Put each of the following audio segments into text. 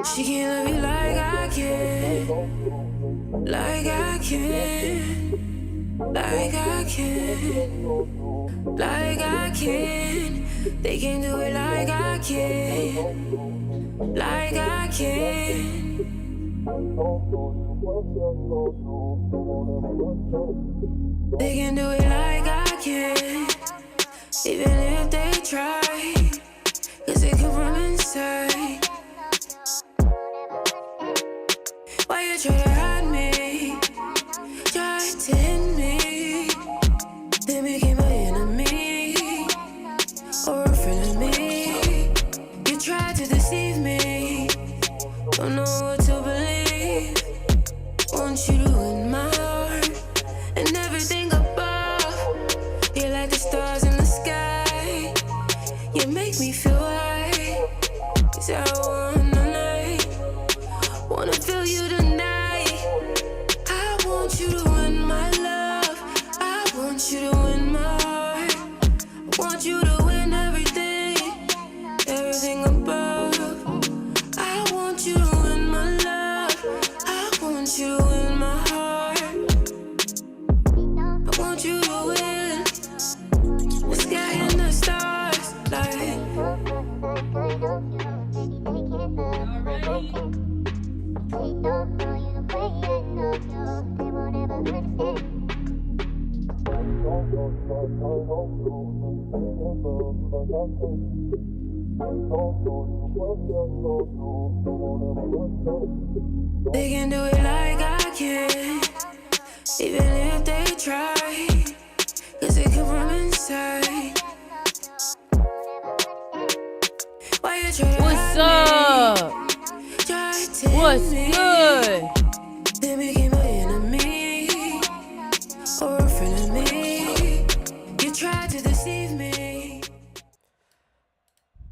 She can't love me like I can, like I can, like I can, like I can. They can do it like I can, like I can. They can do it like I can, even if they try, 'cause it come from inside. Why you try to hide me, try to hit me, then became my enemy, or a friend of me. You tried to deceive me, don't know what to believe. Want you to win my heart and everything above. You're like the stars in the sky. You make me feel right, 'cause I wanna feel you tonight. I want you to win my love. I want you to win my heart. I want you to win everything, everything above. I want you to win my love. I want you to win my heart. I want you to win the sky and the stars, like. They can do it like I can, even if they try, 'cause it come from inside. Why you try to What's up? What's good? They became my enemy, or a friend of me. You tried to deceive me.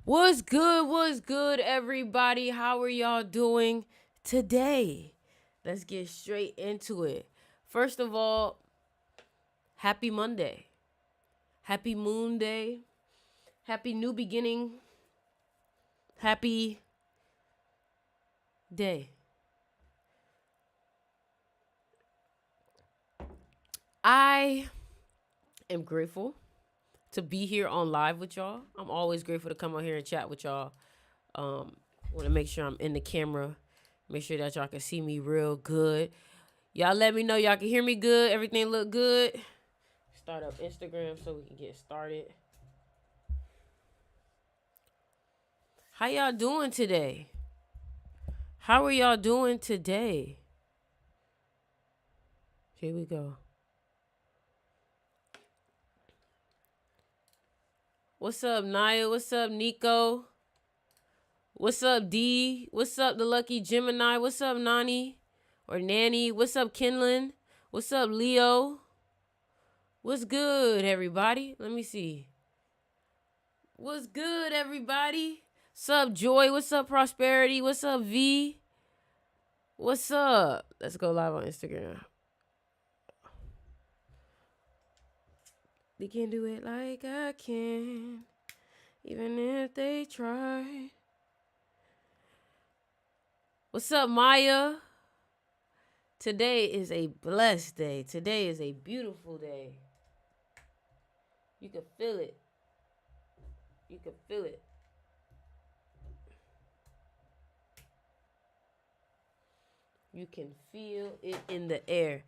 What's good? What's good, everybody? How are y'all doing today? Let's get straight into it. First of all, happy Monday. Happy Moon Day. Happy new beginning. Happy day. I am grateful to be here on live with y'all. I'm always grateful to come on here and chat with y'all. Want to make sure I'm in the camera. Make sure that y'all can see me real good. Y'all let me know y'all can hear me good. Everything look good. Start up Instagram so we can get started. How y'all doing today? How are y'all doing today? Here we go. What's up, Naya? What's up, Nico? What's up, D? What's up, the Lucky Gemini? What's up, Nani? Or Nanny? What's up, Kinlan? What's up, Leo? What's good, everybody? Let me see. What's good, everybody? What's up, Joy? What's up, Prosperity? What's up, V? What's up? Let's go live on Instagram. They can do it like I can, even if they try. What's up, Maya? Today is a blessed day. Today is a beautiful day. You can feel it. You can feel it. You can feel it in the air.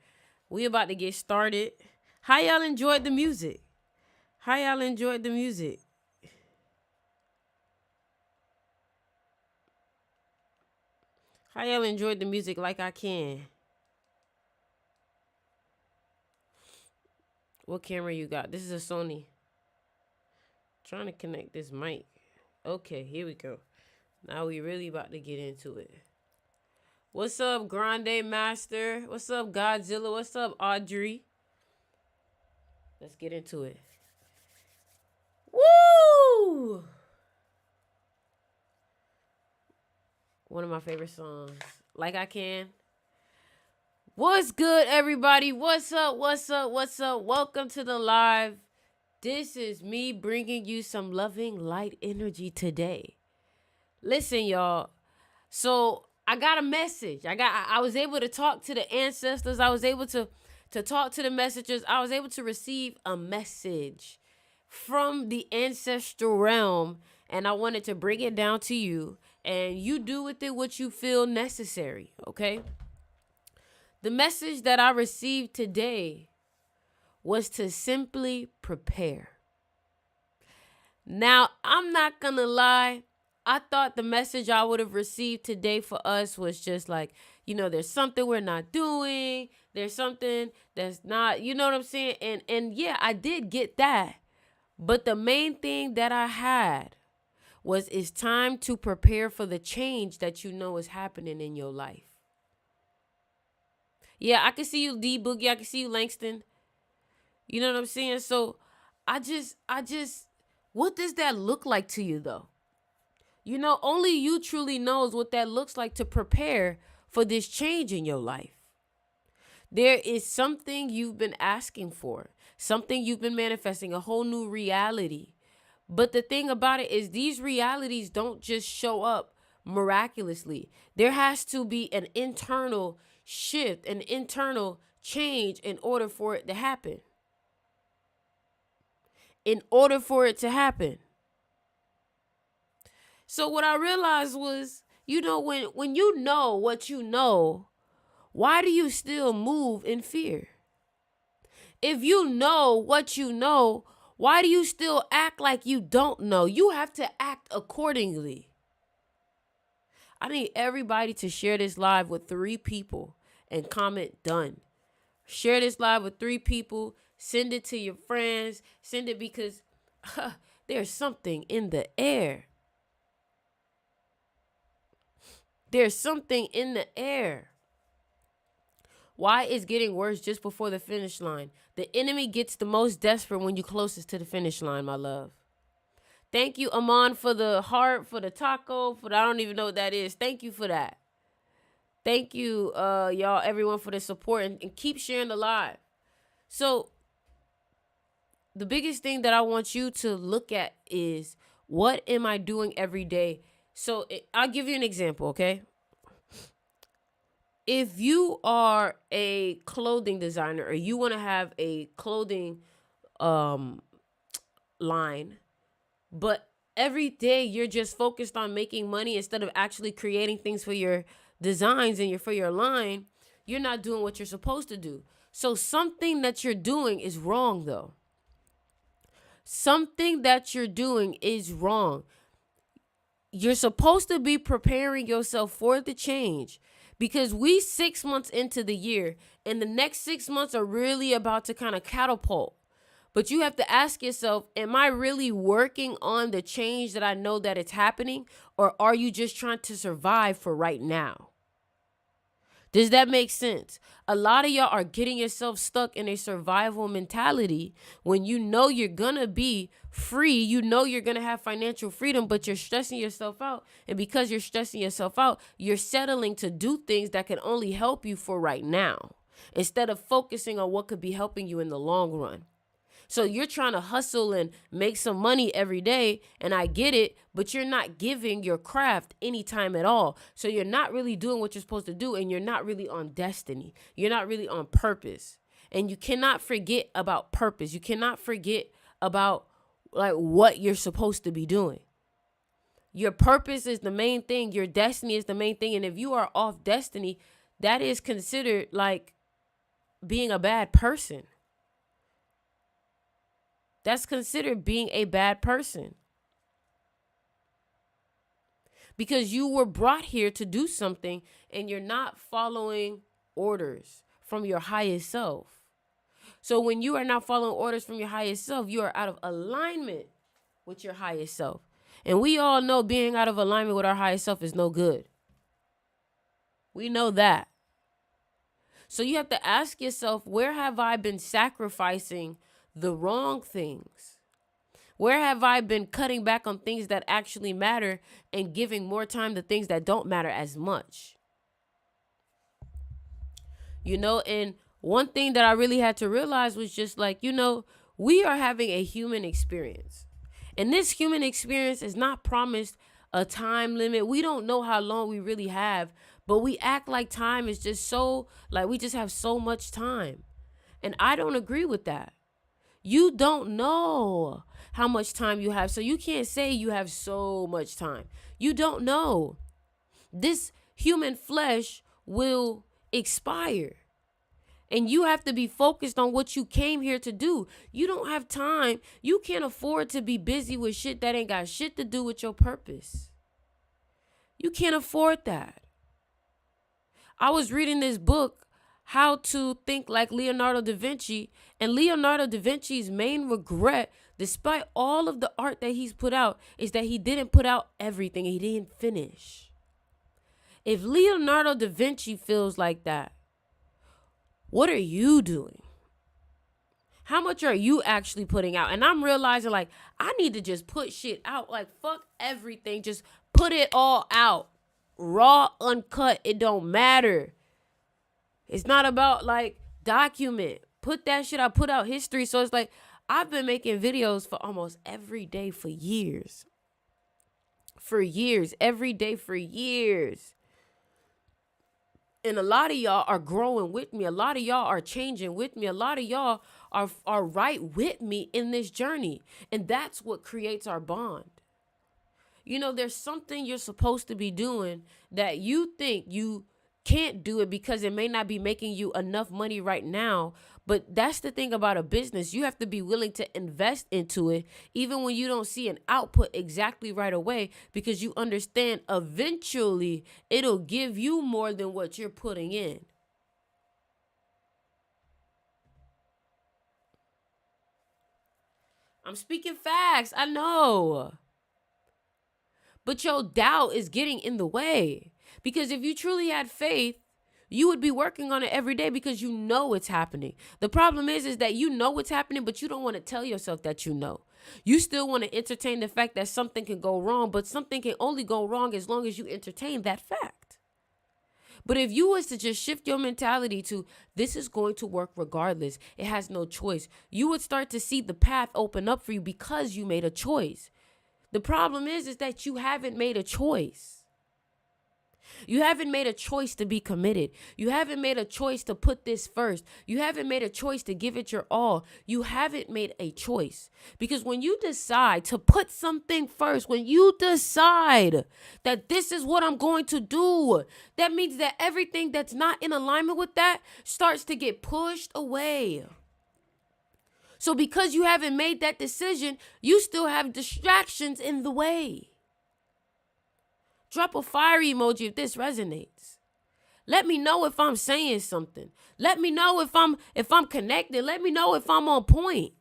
We about to get started. How y'all enjoyed the music? How y'all enjoyed the music? How y'all enjoyed the music like I can? What camera you got? This is a Sony. Trying to connect this mic. Okay, here we go. Now we really about to get into it. What's up, Grande Master? What's up, Godzilla? What's up, Audrey? Let's get into it. Woo! One of my favorite songs. Like I Can. What's good, everybody? What's up? What's up? What's up? Welcome to the live. This is me bringing you some loving light energy today. Listen, y'all. So I got a message. I was able to talk to the ancestors. I was able to talk to the messengers. I was able to receive a message from the ancestral realm, and I wanted to bring it down to you, and you do with it what you feel necessary, okay? The message that I received today was to simply prepare. Now, I'm not gonna lie. I thought the message I would have received today for us was just like, there's something we're not doing. There's something that's not, you know what I'm saying? And yeah, I did get that. But the main thing that I had was it's time to prepare for the change that you know is happening in your life. Yeah, I can see you, D Boogie. I can see you, Langston. You know what I'm saying? So I just, what does that look like to you though? Only you truly knows what that looks like to prepare for this change in your life. There is something you've been asking for, something you've been manifesting, a whole new reality. But the thing about it is these realities don't just show up miraculously. There has to be an internal shift, an internal change in order for it to happen. So what I realized was, when you know what you know, why do you still move in fear? If you know what you know, why do you still act like you don't know? You have to act accordingly. I need everybody to share this live with 3 people and comment done. Share this live with 3 people. Send it to your friends. Send it because there's something in the air. There's something in the air. Why is getting worse just before the finish line? The enemy gets the most desperate when you're closest to the finish line, my love. Thank you, Amon, for the heart, for the taco, I don't even know what that is. Thank you for that. Thank you, y'all, everyone, for the support, and keep sharing the live. So the biggest thing that I want you to look at is, what am I doing every day? So I'll give you an example, okay? If you are a clothing designer or you want to have a clothing line, but every day you're just focused on making money instead of actually creating things for your designs and for your line, you're not doing what you're supposed to do. So something that you're doing is wrong, though. Something that you're doing is wrong. You're supposed to be preparing yourself for the change, because we 6 months into the year and the next 6 months are really about to kind of catapult. But you have to ask yourself, am I really working on the change that I know that it's happening? Or are you just trying to survive for right now? Does that make sense? A lot of y'all are getting yourself stuck in a survival mentality when you know you're going to be free. You know you're going to have financial freedom, but you're stressing yourself out. And because you're stressing yourself out, you're settling to do things that can only help you for right now, instead of focusing on what could be helping you in the long run. So you're trying to hustle and make some money every day, and I get it, but you're not giving your craft any time at all. So you're not really doing what you're supposed to do, and you're not really on destiny. You're not really on purpose. And you cannot forget about purpose. You cannot forget about what you're supposed to be doing. Your purpose is the main thing. Your destiny is the main thing. And if you are off destiny, that is considered like being a bad person. That's considered being a bad person. Because you were brought here to do something and you're not following orders from your highest self. So when you are not following orders from your highest self, you are out of alignment with your highest self. And we all know being out of alignment with our highest self is no good. We know that. So you have to ask yourself, where have I been sacrificing the wrong things? Where have I been cutting back on things that actually matter and giving more time to things that don't matter as much? And one thing that I really had to realize was just we are having a human experience. And this human experience is not promised a time limit. We don't know how long we really have, but we act like time is just so, like we just have so much time. And I don't agree with that. You don't know how much time you have, so you can't say you have so much time. You don't know. This human flesh will expire. And you have to be focused on what you came here to do. You don't have time. You can't afford to be busy with shit that ain't got shit to do with your purpose. You can't afford that. I was reading this book, How to Think Like Leonardo da Vinci, and Leonardo da Vinci's main regret, despite all of the art that he's put out, is that he didn't put out everything. He didn't finish. If Leonardo da Vinci feels like that, what are you doing? How much are you actually putting out? And I'm realizing, like, I need to just put shit out. Like, fuck everything. Just put it all out. Raw, uncut. It don't matter. It's not about, like, document. Put that shit out. Put out history. So it's like, I've been making videos for almost every day for years. For years. Every day for years. And a lot of y'all are growing with me. A lot of y'all are changing with me. A lot of y'all are right with me in this journey. And that's what creates our bond. You know, there's something you're supposed to be doing that you think you can't do it because it may not be making you enough money right now. But that's the thing about a business. You have to be willing to invest into it, even when you don't see an output exactly right away, because you understand eventually it'll give you more than what you're putting in. I'm speaking facts. I know. But your doubt is getting in the way. Because if you truly had faith, you would be working on it every day because you know it's happening. The problem is that you know it's happening, but you don't want to tell yourself that you know. You still want to entertain the fact that something can go wrong, but something can only go wrong as long as you entertain that fact. But if you was to just shift your mentality to, this is going to work regardless, it has no choice, you would start to see the path open up for you because you made a choice. The problem is that you haven't made a choice. You haven't made a choice to be committed. You haven't made a choice to put this first. You haven't made a choice to give it your all. You haven't made a choice. Because when you decide to put something first, when you decide that this is what I'm going to do, that means that everything that's not in alignment with that starts to get pushed away. So because you haven't made that decision, you still have distractions in the way. Drop a fire emoji if this resonates. Let me know if I'm saying something. Let me know if I'm connected. Let me know if I'm on point.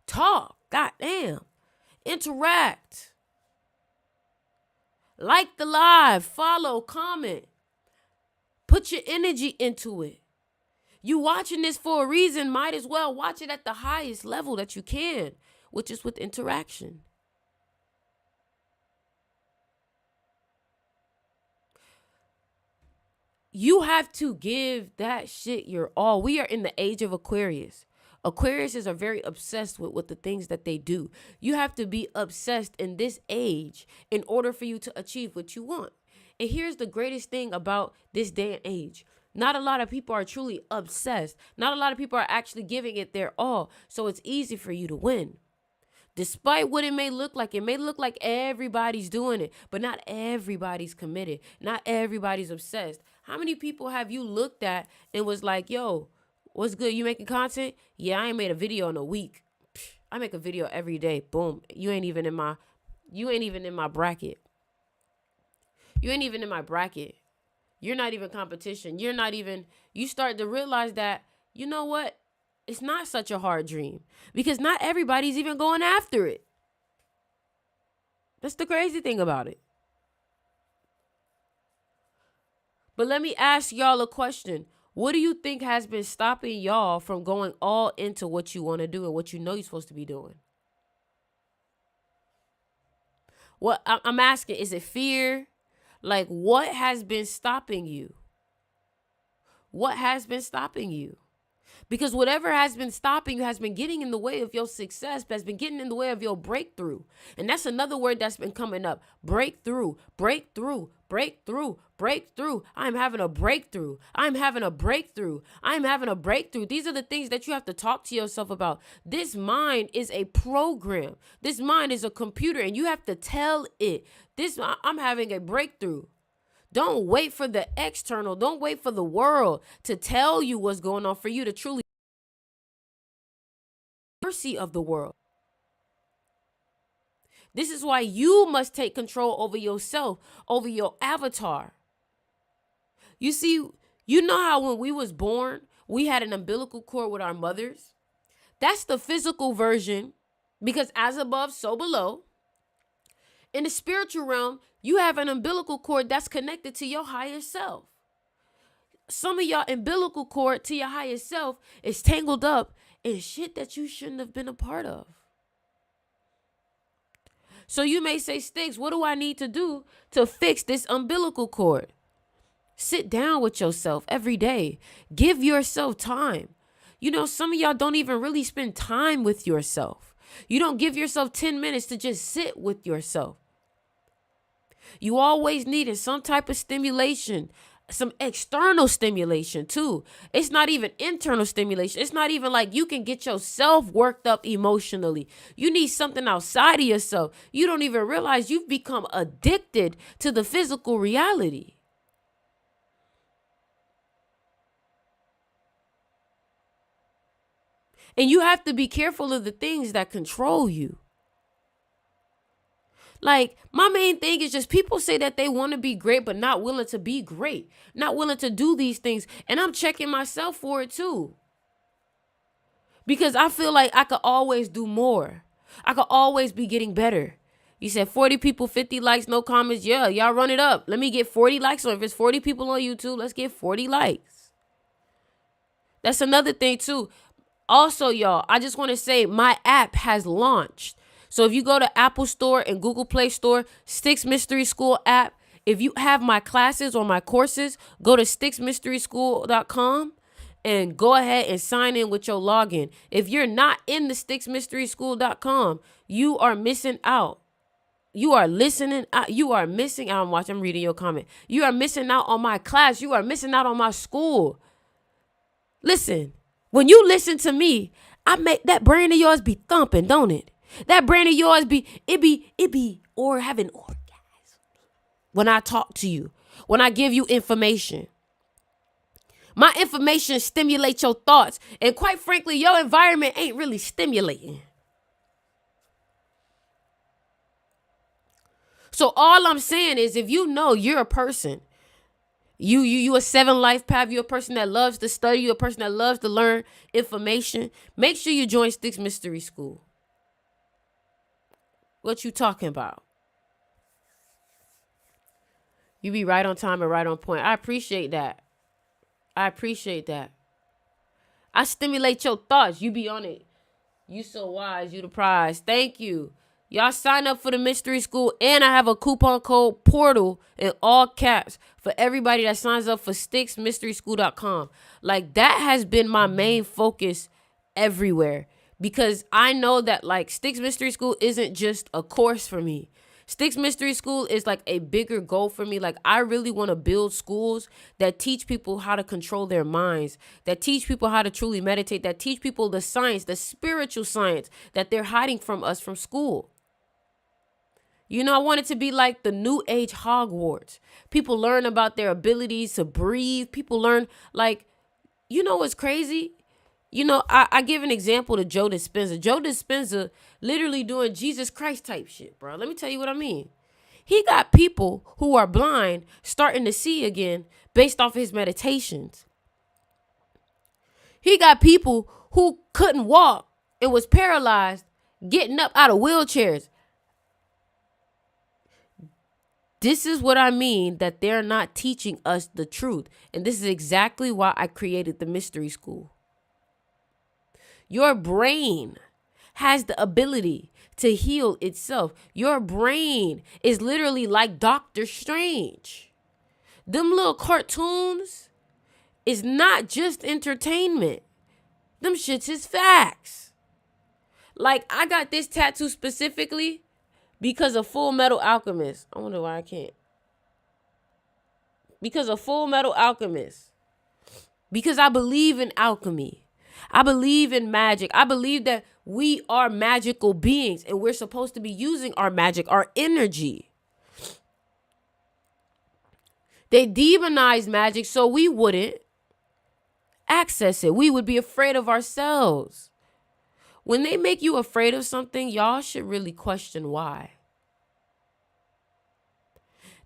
Talk. Goddamn. Interact. Like the live. Follow. Comment. Put your energy into it. You watching this for a reason. Might as well watch it at the highest level that you can, which is with interaction. You have to give that shit your all. We are in the age of Aquarius. Aquariuses are very obsessed with the things that they do. You have to be obsessed in this age in order for you to achieve what you want. And here's the greatest thing about this day and age. Not a lot of people are truly obsessed. Not a lot of people are actually giving it their all. So it's easy for you to win. Despite what it may look like everybody's doing it, but not everybody's committed. Not everybody's obsessed. How many people have you looked at and was like, yo, what's good? You making content? Yeah, I ain't made a video in a week. I make a video every day. Boom. You ain't even in my bracket. You ain't even in my bracket. You're not even competition. You start to realize that, you know what? It's not such a hard dream because not everybody's even going after it. That's the crazy thing about it. But let me ask y'all a question. What do you think has been stopping y'all from going all into what you want to do and what you know you're supposed to be doing? What I'm asking, is it fear? Like, what has been stopping you? What has been stopping you? Because whatever has been stopping you has been getting in the way of your success, has been getting in the way of your breakthrough. And that's another word that's been coming up. Breakthrough, breakthrough, breakthrough, breakthrough. I'm having a breakthrough. I'm having a breakthrough. I'm having a breakthrough. These are the things that you have to talk to yourself about. This mind is a program. This mind is a computer, and you have to tell it, I'm having a breakthrough. Don't wait for the external. Don't wait for the world to tell you what's going on for you to truly mercy of the world. This is why you must take control over yourself, over your avatar. You see, you know how when we was born, we had an umbilical cord with our mothers? That's the physical version, because as above, so below. In the spiritual realm, you have an umbilical cord that's connected to your higher self. Some of y'all umbilical cord to your higher self is tangled up in shit that you shouldn't have been a part of. So you may say, Sticks, what do I need to do to fix this umbilical cord? Sit down with yourself every day. Give yourself time. You know, some of y'all don't even really spend time with yourself. You don't give yourself 10 minutes to just sit with yourself. You always needed some type of stimulation, some external stimulation too. It's not even internal stimulation. It's not even like you can get yourself worked up emotionally. You need something outside of yourself. You don't even realize you've become addicted to the physical reality. And you have to be careful of the things that control you. Like, my main thing is just people say that they want to be great, but not willing to be great, not willing to do these things. And I'm checking myself for it too. Because I feel like I could always do more. I could always be getting better. You said 40 people, 50 likes, no comments. Yeah, y'all run it up. Let me get 40 likes. So if it's 40 people on YouTube, let's get 40 likes. That's another thing too. Also, y'all, I just want to say my app has launched. So if you go to Apple Store and Google Play Store, Sticks Mystery School app, if you have my classes or my courses, go to sticksmysteryschool.com and go ahead and sign in with your login. If you're not in the sticksmysteryschool.com, you are missing out. You are listening out. You are missing out. I'm reading your comment. You are missing out on my class. You are missing out on my school. Listen, when you listen to me, I make that brain of yours be thumping, don't it? That brain of yours or having orgasms when I talk to you, when I give you information. My information stimulates your thoughts. And quite frankly, your environment ain't really stimulating. So all I'm saying is, if you know you're a person, you a 7 life path, you're a person that loves to study, you're a person that loves to learn information, make sure you join Sticks Mystery School. What you talking about? You be right on time and right on point. I appreciate that. I stimulate your thoughts. You be on it. You so wise. You the prize. Thank you. Y'all sign up for the mystery school, and I have a coupon code portal in all caps for everybody that signs up for sticksmysteryschool.com. Like, that has been my main focus everywhere, because I know that like Sticks Mystery School isn't just a course for me. Sticks Mystery School is like a bigger goal for me. Like, I really want to build schools that teach people how to control their minds, that teach people how to truly meditate, that teach people the science, the spiritual science that they're hiding from us from school. You know, I want it to be like the new age Hogwarts. People learn about their abilities to breathe. People learn, like, you know what's crazy? You know, I give an example to Joe Dispenza. Joe Dispenza literally doing Jesus Christ type shit, bro. Let me tell you what I mean. He got people who are blind starting to see again based off his meditations. He got people who couldn't walk and was paralyzed getting up out of wheelchairs. This is what I mean, that they're not teaching us the truth. And this is exactly why I created the mystery school. Your brain has the ability to heal itself. Your brain is literally like Doctor Strange. Them little cartoons is not just entertainment. Them shits is facts. Like, I got this tattoo specifically because of Full Metal Alchemist. I wonder why I can't. Because of Full Metal Alchemist. Because I believe in alchemy. I believe in magic. I believe that we are magical beings and we're supposed to be using our magic, our energy. They demonize magic so we wouldn't access it. We would be afraid of ourselves. When they make you afraid of something, y'all should really question why.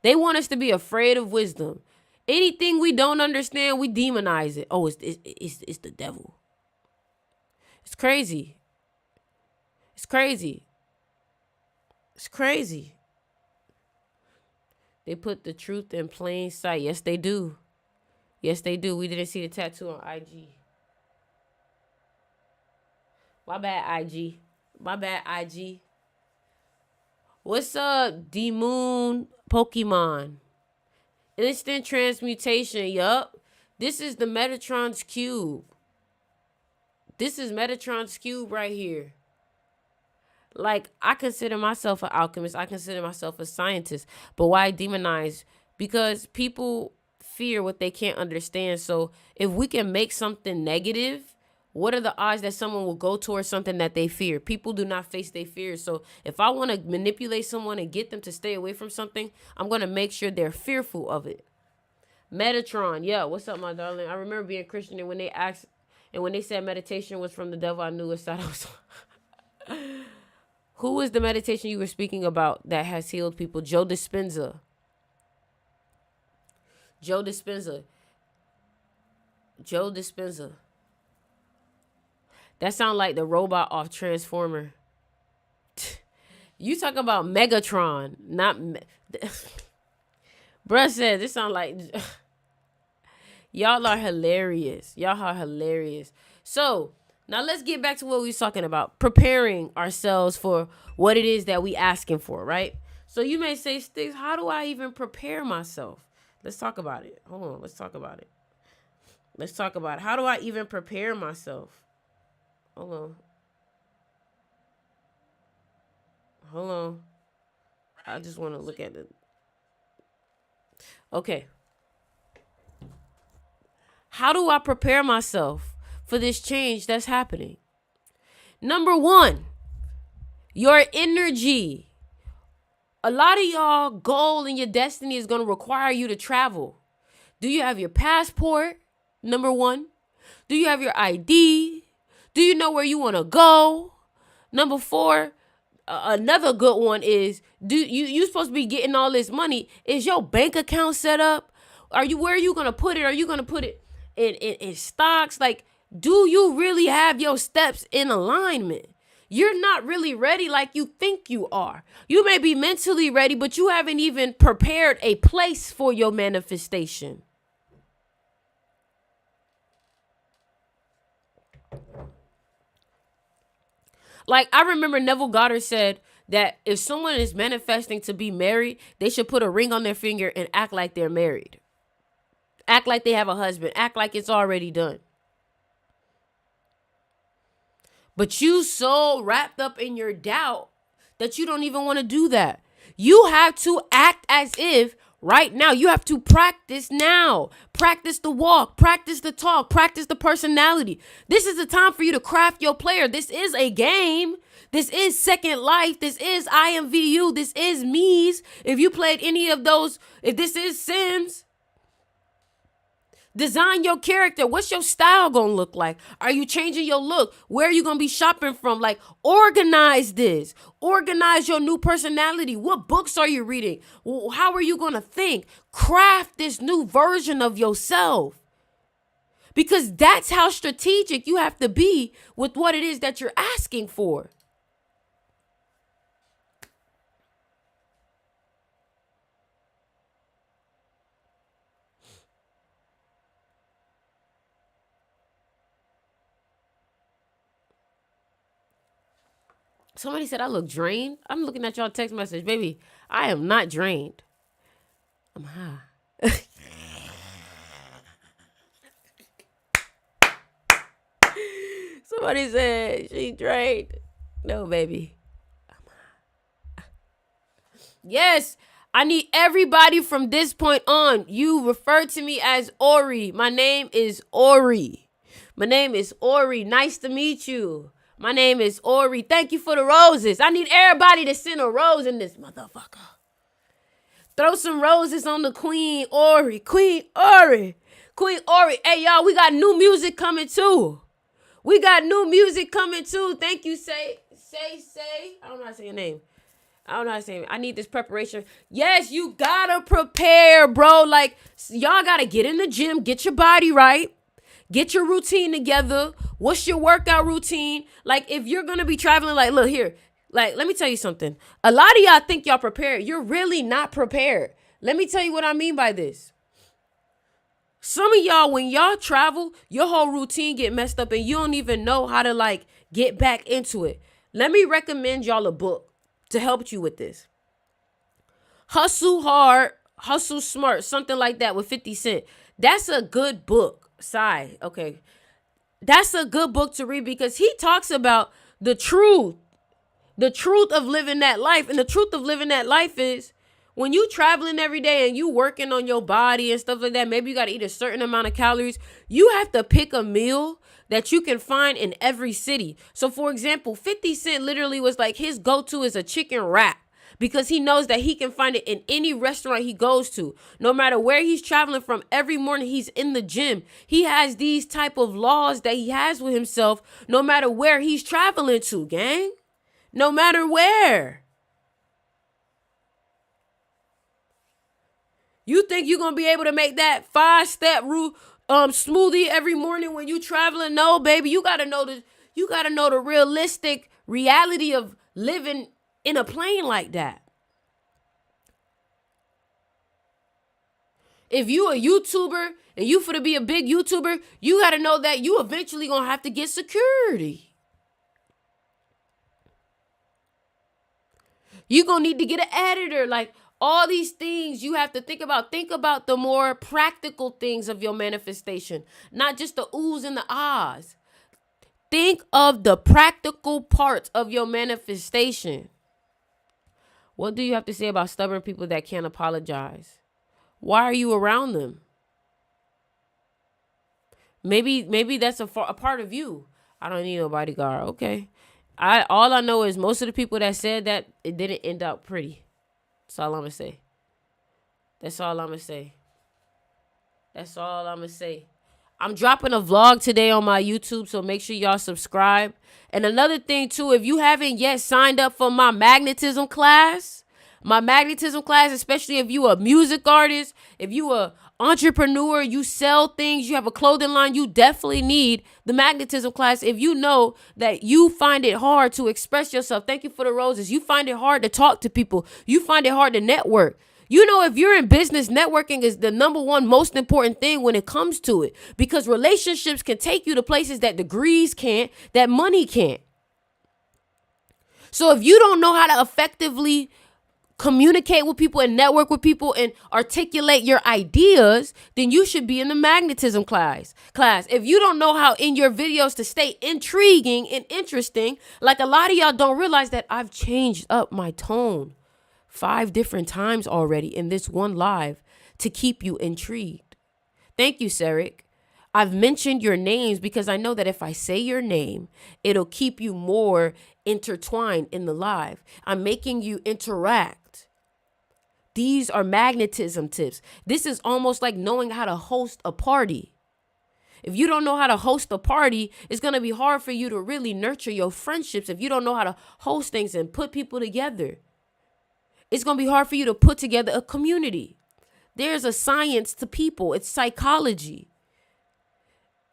They want us to be afraid of wisdom. Anything we don't understand, we demonize it. Oh, it's the devil. It's crazy. It's crazy. It's crazy. They put the truth in plain sight. Yes, they do. Yes, they do. We didn't see the tattoo on IG. My bad, IG. My bad, IG. What's up, D-Moon Pokemon? Instant transmutation, yup. This is the Metatron's cube. This is Metatron's cube right here. Like, I consider myself an alchemist. I consider myself a scientist. But why demonize? Because people fear what they can't understand. So if we can make something negative, what are the odds that someone will go towards something that they fear? People do not face their fears. So if I want to manipulate someone and get them to stay away from something, I'm going to make sure they're fearful of it. Metatron. Yeah, what's up, my darling? I remember being Christian and when they asked, and when they said meditation was from the devil, I knew it. I was Who is the meditation you were speaking about that has healed people? Joe Dispenza. Joe Dispenza. Joe Dispenza. That sounds like the robot off Transformer. You talking about Megatron, not... Bruh said, this sound like... Y'all are hilarious. Y'all are hilarious. So... Now let's get back to what we was talking about. Preparing ourselves for what it is that we asking for, right? So you may say, Sticks, how do I even prepare myself? Let's talk about it. Hold on. Let's talk about it. Let's talk about it. How do I even prepare myself? Hold on. Hold on. I just want to look at it. Okay. How do I prepare myself for this change that's happening? Number one, your energy. A lot of y'all goal and your destiny is going to require you to travel. Do you have your passport? Number one. Do you have your ID? Do you know where you want to go? Number four, another good one is, you supposed to be getting all this money. Is your bank account set up? Where are you going to put it? Are you going to put it in stocks? Like, do you really have your steps in alignment? You're not really ready like you think you are. You may be mentally ready, but you haven't even prepared a place for your manifestation. Like, I remember Neville Goddard said that if someone is manifesting to be married, they should put a ring on their finger and act like they're married. Act like they have a husband. Act like it's already done. But you so wrapped up in your doubt that you don't even want to do that. You have to act as if right now. You have to practice now. Practice the walk. Practice the talk. Practice the personality. This is the time for you to craft your player. This is a game. This is Second Life. This is IMVU. This is Me's. If you played any of those, if this is Sims, design your character. What's your style going to look like? Are you changing your look? Where are you going to be shopping from? Like, organize this. Organize your new personality. What books are you reading? How are you going to think? Craft this new version of yourself. Because that's how strategic you have to be with what it is that you're asking for. Somebody said I look drained. I'm looking at y'all text message. Baby, I am not drained. I'm high. Somebody said she drained. No, baby. Yes, I need everybody from this point on. You refer to me as Ori. My name is Ori. My name is Ori. Nice to meet you. My name is Ori. Thank you for the roses. I need everybody to send a rose in this motherfucker. Throw some roses on the Queen Ori. Queen Ori. Queen Ori. Hey, y'all, we got new music coming too. We got new music coming too. Thank you, Say. I don't know how to say your name. I don't know how to say it. I need this preparation. Yes, you gotta prepare, bro. Like, y'all gotta get in the gym, get your body right, get your routine together. What's your workout routine? Like, if you're gonna be traveling, like, look here. Like, let me tell you something. A lot of y'all think y'all prepared. You're really not prepared. Let me tell you what I mean by this. Some of y'all, when y'all travel, your whole routine get messed up and you don't even know how to, like, get back into it. Let me recommend y'all a book to help you with this. Hustle Hard, Hustle Smart, something like that with 50 Cent. That's a good book. Sigh. Okay. That's a good book to read because he talks about the truth of living that life. And the truth of living that life is when you traveling every day and you working on your body and stuff like that, maybe you got to eat a certain amount of calories. You have to pick a meal that you can find in every city. So, for example, 50 Cent literally was like his go-to is a chicken wrap because he knows that he can find it in any restaurant he goes to. No matter where he's traveling from, every morning he's in the gym. He has these type of laws that he has with himself no matter where he's traveling to, gang. No matter where. You think you're going to be able to make that 5-step route smoothie every morning when you traveling? No, baby, you got to know the realistic reality of living in a plane like that. If you a YouTuber and you finna be a big YouTuber, you got to know that you eventually going to have to get security. You going to need to get an editor. Like, all these things you have to think about. Think about the more practical things of your manifestation, not just the oohs and the ahs. Think of the practical parts of your manifestation. What do you have to say about stubborn people that can't apologize? Why are you around them? Maybe that's a part of you. I don't need no bodyguard. Okay. All I know is most of the people that said that, it didn't end up pretty. That's all I'm going to say. That's all I'm going to say. That's all I'm going to say. I'm dropping a vlog today on my YouTube, so make sure y'all subscribe. And another thing, too, if you haven't yet signed up for my magnetism class, especially if you a music artist, if you a entrepreneur, you sell things, you have a clothing line, you definitely need the magnetism class. If you know that you find it hard to express yourself, thank you for the roses. You find it hard to talk to people. You find it hard to network. You know, if you're in business, networking is the number one most important thing when it comes to it, because relationships can take you to places that degrees can't, that money can't. So if you don't know how to effectively communicate with people and network with people and articulate your ideas, then you should be in the magnetism class. If you don't know how in your videos to stay intriguing and interesting, like a lot of y'all don't realize that I've changed up my tone 5 different times already in this one live to keep you intrigued. Thank you, Sarek. I've mentioned your names because I know that if I say your name, it'll keep you more intertwined in the live. I'm making you interact. These are magnetism tips. This is almost like knowing how to host a party. If you don't know how to host a party, it's going to be hard for you to really nurture your friendships. If you don't know how to host things and put people together, it's going to be hard for you to put together a community. There's a science to people. It's psychology.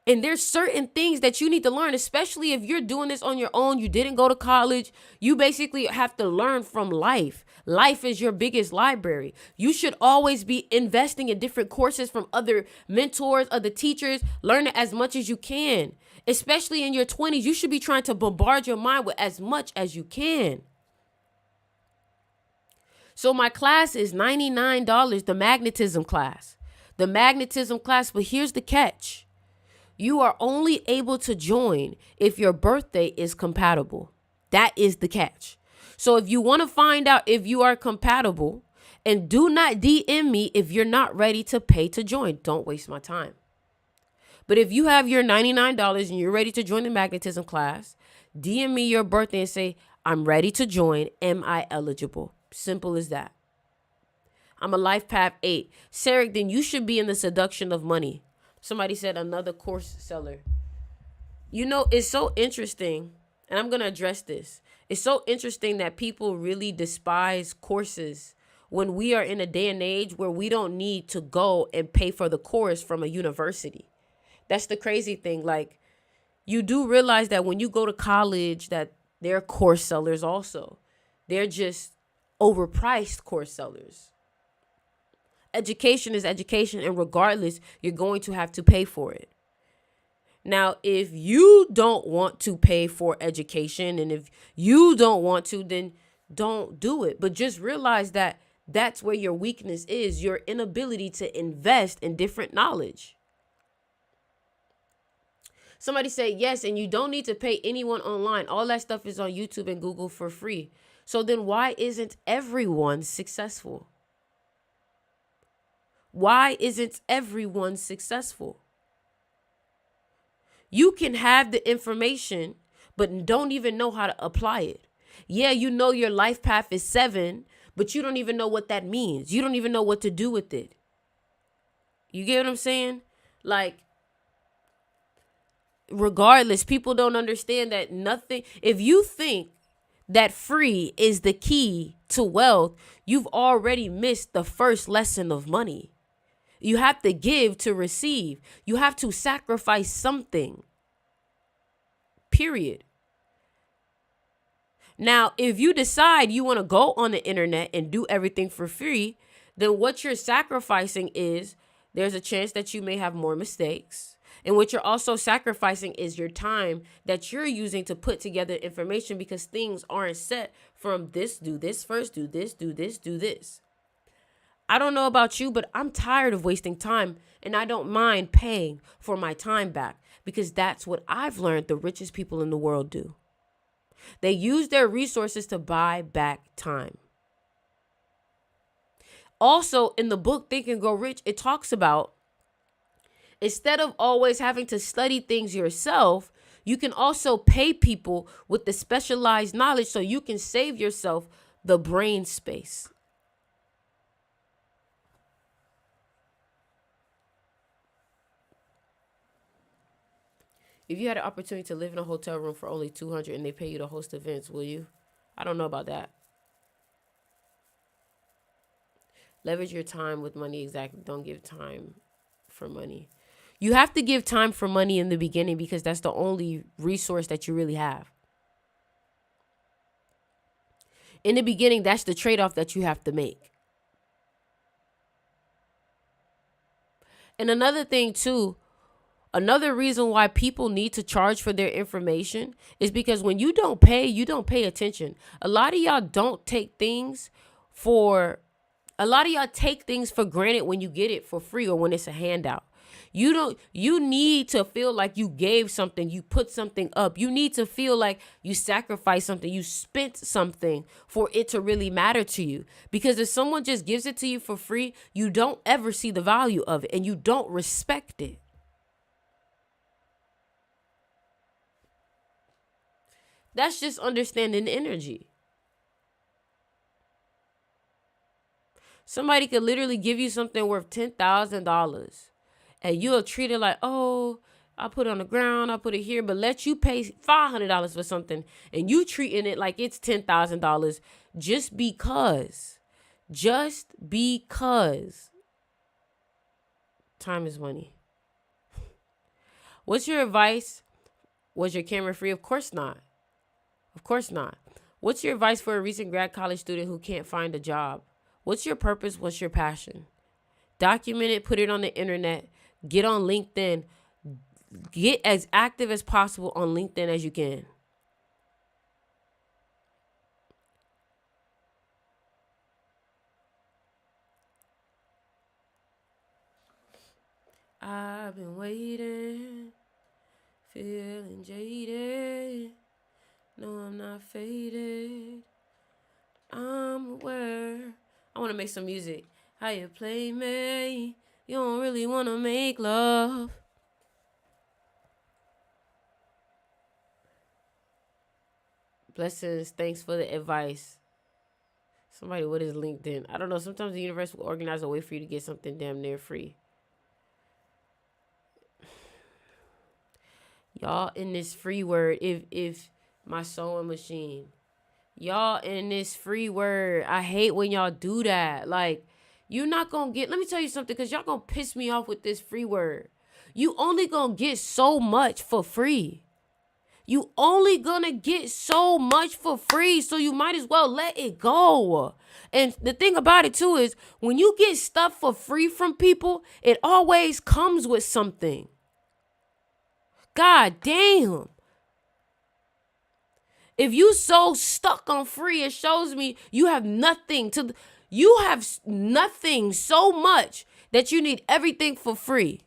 And there's certain things that you need to learn, especially if you're doing this on your own. You didn't go to college. You basically have to learn from life. Life is your biggest library. You should always be investing in different courses from other mentors, other teachers. Learn as much as you can. Especially in your 20s, you should be trying to bombard your mind with as much as you can. So my class is $99, the magnetism class. The magnetism class, but here's the catch. You are only able to join if your birthday is compatible. That is the catch. So if you want to find out if you are compatible, and do not DM me if you're not ready to pay to join. Don't waste my time. But if you have your $99 and you're ready to join the magnetism class, DM me your birthday and say, I'm ready to join. Am I eligible? Simple as that. I'm a life path 8. Sarek, then you should be in the seduction of money. Somebody said another course seller. You know, it's so interesting, and I'm going to address this. It's so interesting that people really despise courses when we are in a day and age where we don't need to go and pay for the course from a university. That's the crazy thing. Like, you do realize that when you go to college that they're course sellers also. They're just overpriced course sellers. Education is education, and regardless, you're going to have to pay for it. Now, if you don't want to pay for education, and if you don't want to, then don't do it. But just realize that that's where your weakness is, your inability to invest in different knowledge. Somebody say, yes, and you don't need to pay anyone online. All that stuff is on YouTube and Google for free. So then why isn't everyone successful? Why isn't everyone successful? You can have the information, but don't even know how to apply it. Yeah, you know your life path is 7, but you don't even know what that means. You don't even know what to do with it. You get what I'm saying? Like, regardless, people don't understand that nothing, if you think that free is the key to wealth, you've already missed the first lesson of money. You have to give to receive. You have to sacrifice something. Period. Now, if you decide you want to go on the internet and do everything for free, then what you're sacrificing is there's a chance that you may have more mistakes. And what you're also sacrificing is your time that you're using to put together information, because things aren't set from this, do this first, do this, do this, do this. I don't know about you, but I'm tired of wasting time, and I don't mind paying for my time back, because that's what I've learned the richest people in the world do. They use their resources to buy back time. Also, in the book Think and Grow Rich, it talks about instead of always having to study things yourself, you can also pay people with the specialized knowledge so you can save yourself the brain space. If you had an opportunity to live in a hotel room for only $200 and they pay you to host events, will you? I don't know about that. Leverage your time with money. Exactly. Don't give time for money. You have to give time for money in the beginning, because that's the only resource that you really have. In the beginning, that's the trade-off that you have to make. And another thing too, another reason why people need to charge for their information is because when you don't pay attention. A lot of y'all take things for granted when you get it for free or when it's a handout. You need to feel like you gave something, you put something up. You need to feel like you sacrificed something, you spent something for it to really matter to you. Because if someone just gives it to you for free, you don't ever see the value of it and you don't respect it. That's just understanding energy. Somebody could literally give you something worth $10,000 and you'll treat it like, oh, I put it on the ground, I put it here, but let you pay $500 for something and you treating it like it's $10,000 just because. Time is money. What's your advice? Was your camera free? Of course not. Of course not. What's your advice for a recent grad college student who can't find a job? What's your purpose? What's your passion? Document it, put it on the internet, get on LinkedIn, get as active as possible on LinkedIn as you can. I've been waiting feeling jaded. No, I'm not faded. I'm aware. I want to make some music. How you play me? You don't really want to make love. Blessings. Thanks for the advice. Somebody, what is LinkedIn? I don't know. Sometimes the universe will organize a way for you to get something damn near free. Y'all in this free word, if my sewing machine. Y'all in this free word. I hate when y'all do that. Like, you're not going to get, let me tell you something, because y'all going to piss me off with this free word. You only going to get so much for free. You only going to get so much for free, so you might as well let it go. And the thing about it, too, is when you get stuff for free from people, it always comes with something. God damn. If you so stuck on free, it shows me you have nothing so much that you need everything for free.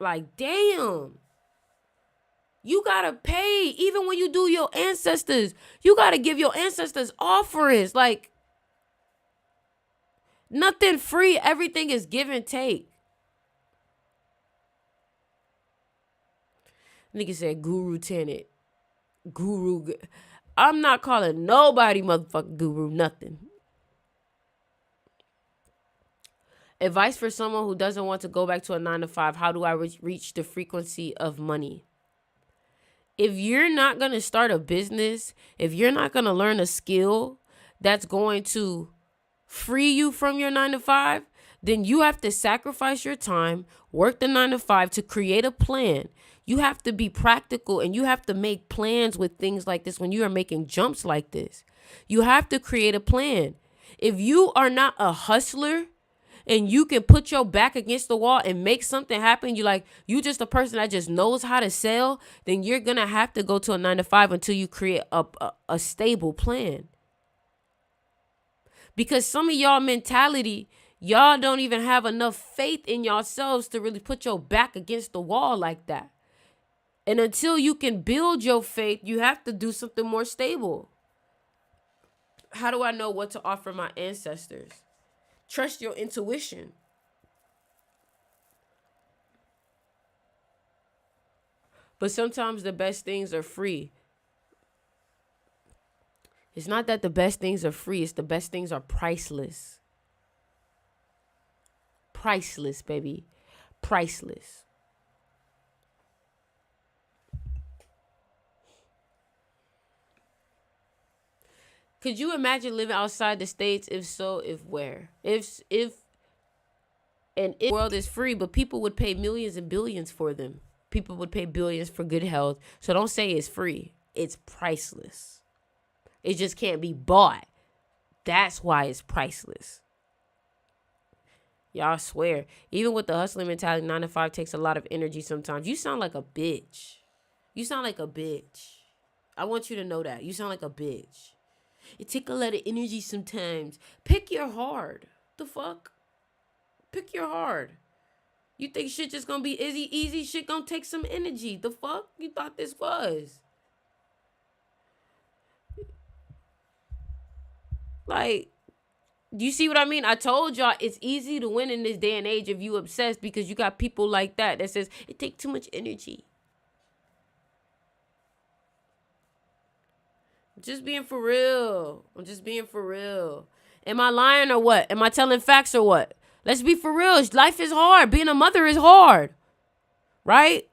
Like, damn. You gotta pay. Even when you do your ancestors, you gotta give your ancestors offerings. Like, nothing free. Everything is give and take. Nigga said guru tenant. Guru. I'm not calling nobody motherfucking guru nothing. Advice for someone who doesn't want to go back to a 9-to-5. How do I reach the frequency of money? If you're not going to start a business, if you're not going to learn a skill that's going to free you from your 9-to-5, then you have to sacrifice your time, work the 9-to-5 to create a plan. You have to be practical and you have to make plans with things like this when you are making jumps like this. You have to create a plan. If you are not a hustler and you can put your back against the wall and make something happen, you just a person that just knows how to sell, then you're going to have to go to a 9-to-5 until you create a stable plan. Because some of y'all mentality, y'all don't even have enough faith in yourselves to really put your back against the wall like that. And until you can build your faith, you have to do something more stable. How do I know what to offer my ancestors? Trust your intuition. But sometimes the best things are free. It's not that the best things are free. It's the best things are priceless. Priceless, baby. Priceless. Could you imagine living outside the States? If so, if where? If the world is free, but people would pay millions and billions for them. People would pay billions for good health. So don't say it's free. It's priceless. It just can't be bought. That's why it's priceless. Y'all swear. Even with the hustling mentality, 9-to-5 takes a lot of energy sometimes. You sound like a bitch. You sound like a bitch. I want you to know that. You sound like a bitch. It take a lot of energy sometimes. Pick your hard. The fuck? Pick your hard. You think shit just gonna be easy? Shit gonna take some energy. The fuck you thought this was? Like, do you see what I mean? I told y'all it's easy to win in this day and age if you obsessed, because you got people like that says it take too much energy. Just being for real. I'm just being for real. Am I lying or what? Am I telling facts or what? Let's be for real. Life is hard. Being a mother is hard. Right?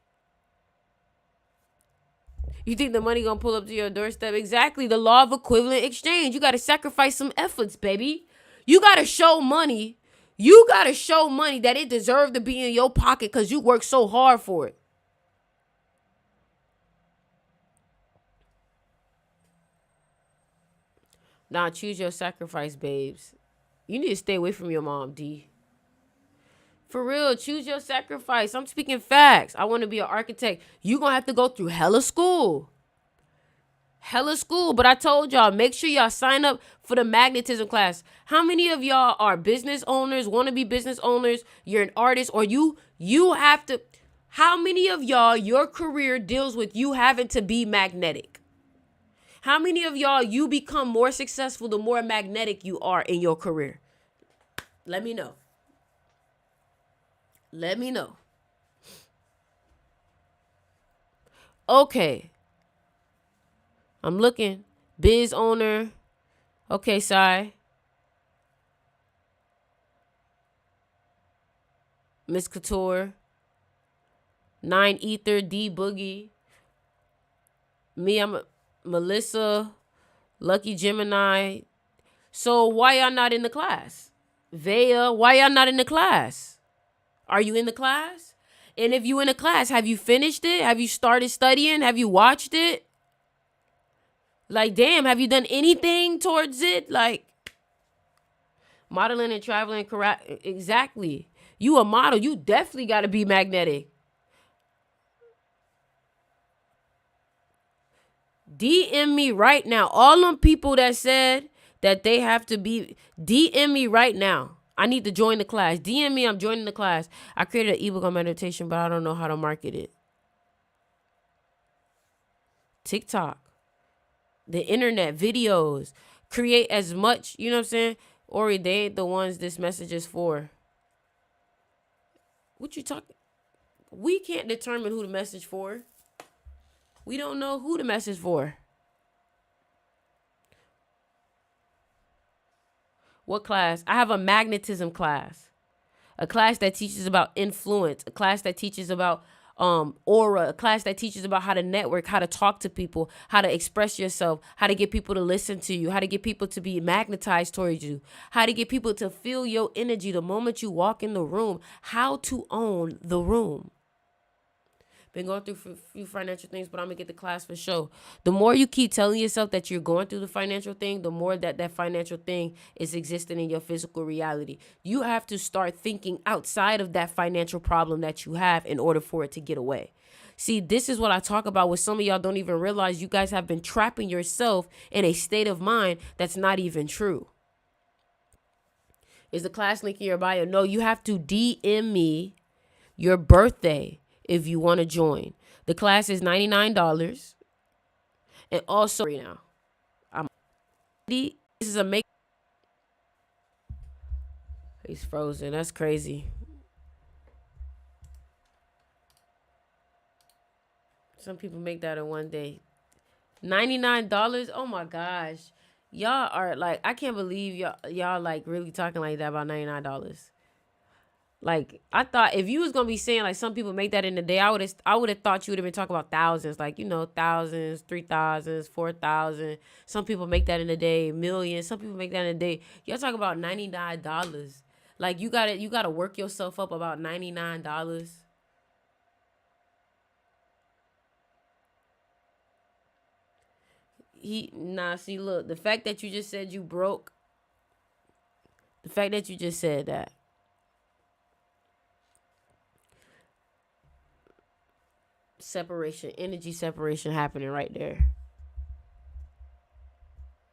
You think the money gonna pull up to your doorstep? Exactly. The law of equivalent exchange. You gotta sacrifice some efforts, baby. You gotta show money. You gotta show money that it deserves to be in your pocket because you work so hard for it. Nah, choose your sacrifice, babes. You need to stay away from your mom, D. For real, choose your sacrifice. I'm speaking facts. I want to be an architect. You going to have to go through hella school. Hella school. But I told y'all, make sure y'all sign up for the magnetism class. How many of y'all are business owners, want to be business owners? You're an artist, or you have to... How many of y'all, your career deals with you having to be magnetic? How many of y'all, you become more successful the more magnetic you are in your career? Let me know. Let me know. Okay. I'm looking. Biz owner. Okay, Sai. Miss Couture. 9 Ether. D Boogie. Me, I'm Melissa. Lucky Gemini. So why y'all not in the class? Vea, why y'all not in the class? Are you in the class? And if you in the class, have you finished it? Have you started studying? Have you watched it? Like, damn, have you done anything towards it? Like, modeling and traveling, correct? Exactly. You a model. You definitely got to be magnetic. DM me right now. All them people that said that they have to be, DM me right now. I need to join the class. DM me, I'm joining the class. I created an ebook on meditation, but I don't know how to market it. TikTok, the internet, videos. Create as much, you know what I'm saying? Ori, they ain't the ones this message is for. What you talking? We can't determine who the message for. We don't know who the message for. What class? I have a magnetism class. A class that teaches about influence. A class that teaches about aura. A class that teaches about how to network, how to talk to people, how to express yourself, how to get people to listen to you, how to get people to be magnetized towards you, how to get people to feel your energy the moment you walk in the room, how to own the room. Been going through a few financial things, but I'm going to get the class for sure. The more you keep telling yourself that you're going through the financial thing, the more that financial thing is existing in your physical reality. You have to start thinking outside of that financial problem that you have in order for it to get away. See, this is what I talk about with some of y'all don't even realize you guys have been trapping yourself in a state of mind that's not even true. Is the class link in your bio? No, you have to DM me your birthday if you want to join. The class is $99. And also right now, this is a make. He's frozen. That's crazy. Some people make that in one day. $99. Oh my gosh. Y'all are like, I can't believe y'all like really talking like that about $99. Like, I thought if you was gonna be saying like some people make that in a day, I would have thought you would have been talking about thousands, like, you know, thousands, 3,000s, 4,000. Some people make that in a day, millions. Some people make that in a day. Y'all talk about $99. Like, you gotta work yourself up about $99. See, look, the fact that you just said you broke, the fact that you just said that. Separation, energy separation happening right there.